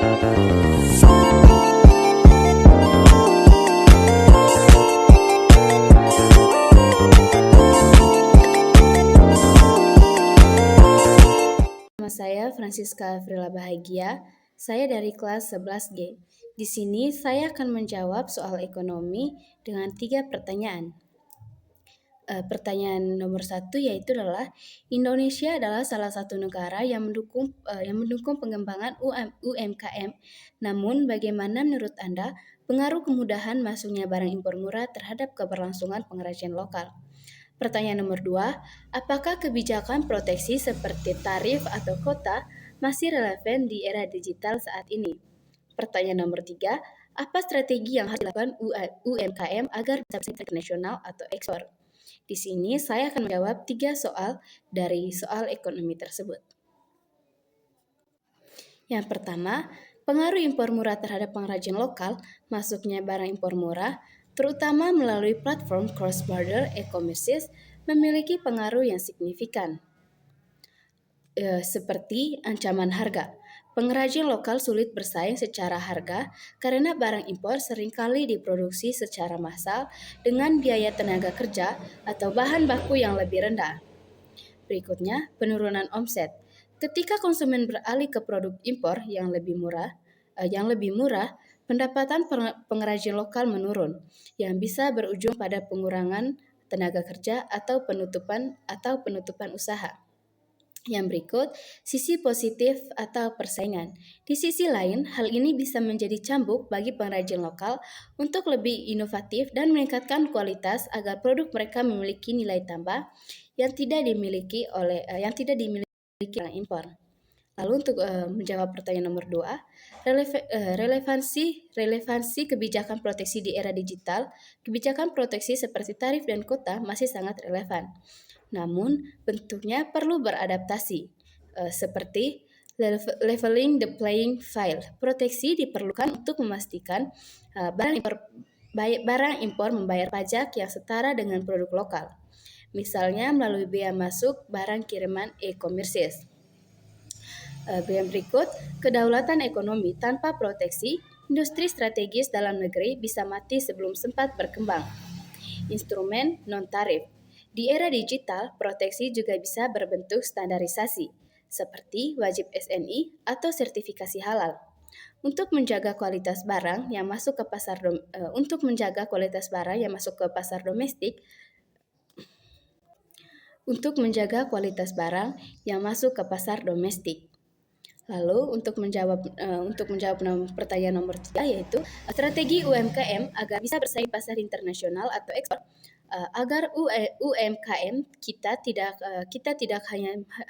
Nama saya Francisca Afrila Bahagia. Saya dari kelas 11G. Di sini saya akan menjawab soal ekonomi dengan 3 pertanyaan. Pertanyaan nomor 1 yaitu adalah Indonesia adalah salah satu negara yang mendukung pengembangan UMKM. Namun bagaimana menurut Anda pengaruh kemudahan masuknya barang impor murah terhadap keberlangsungan pengrajin lokal? Pertanyaan nomor 2, apakah kebijakan proteksi seperti tarif atau kota masih relevan di era digital saat ini? Pertanyaan nomor 3, apa strategi yang harus dilakukan UMKM agar bisa bersaing internasional atau ekspor? Di sini saya akan menjawab 3 soal dari soal ekonomi tersebut. Yang pertama, pengaruh impor murah terhadap pengrajin lokal, masuknya barang impor murah, terutama melalui platform cross-border e-commerce, memiliki pengaruh yang signifikan. Seperti ancaman harga. Pengrajin lokal sulit bersaing secara harga karena barang impor seringkali diproduksi secara massal dengan biaya tenaga kerja atau bahan baku yang lebih rendah. Berikutnya, penurunan omset. Ketika konsumen beralih ke produk impor yang lebih murah, pendapatan pengrajin lokal menurun, yang bisa berujung pada pengurangan tenaga kerja atau penutupan usaha. Yang berikut, sisi positif atau persaingan. Di sisi lain, hal ini bisa menjadi cambuk bagi pengrajin lokal untuk lebih inovatif dan meningkatkan kualitas agar produk mereka memiliki nilai tambah yang tidak dimiliki orang impor. Lalu untuk menjawab pertanyaan nomor 2, relevansi kebijakan proteksi di era digital, kebijakan proteksi seperti tarif dan kota masih sangat relevan. Namun, bentuknya perlu beradaptasi, seperti leveling the playing field. Proteksi diperlukan untuk memastikan barang impor membayar pajak yang setara dengan produk lokal. Misalnya melalui bea masuk barang kiriman e-commerce. Yang berikut, kedaulatan ekonomi tanpa proteksi, industri strategis dalam negeri bisa mati sebelum sempat berkembang. Instrumen non-tarif. Di era digital, proteksi juga bisa berbentuk standarisasi, seperti wajib SNI atau sertifikasi halal. Untuk menjaga kualitas barang yang masuk ke pasar domestik, Lalu untuk menjawab pertanyaan nomor 3 yaitu strategi UMKM agar bisa bersaing pasar internasional atau ekspor. Agar UMKM kita tidak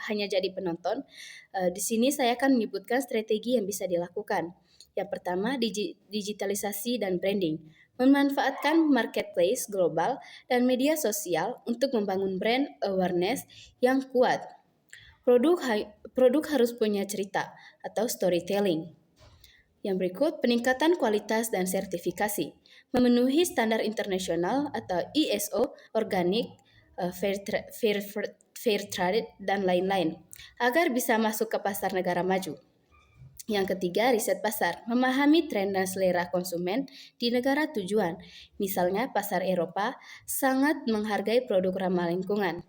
hanya jadi penonton. Di sini saya akan menyebutkan strategi yang bisa dilakukan. Yang pertama, digitalisasi dan branding. Memanfaatkan marketplace global dan media sosial untuk membangun brand awareness yang kuat. Produk harus punya cerita atau storytelling. Yang berikut, peningkatan kualitas dan sertifikasi. Memenuhi standar internasional atau ISO, organik, fair trade, dan lain-lain, agar bisa masuk ke pasar negara maju. Yang ketiga, riset pasar. Memahami tren dan selera konsumen di negara tujuan. Misalnya, pasar Eropa sangat menghargai produk ramah lingkungan.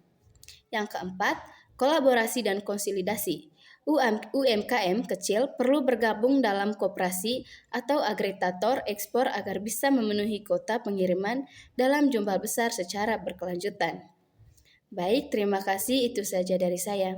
Yang keempat, kolaborasi dan konsolidasi. UMKM kecil perlu bergabung dalam koperasi atau agregator ekspor agar bisa memenuhi kota pengiriman dalam jumlah besar secara berkelanjutan. Baik, terima kasih. Itu saja dari saya.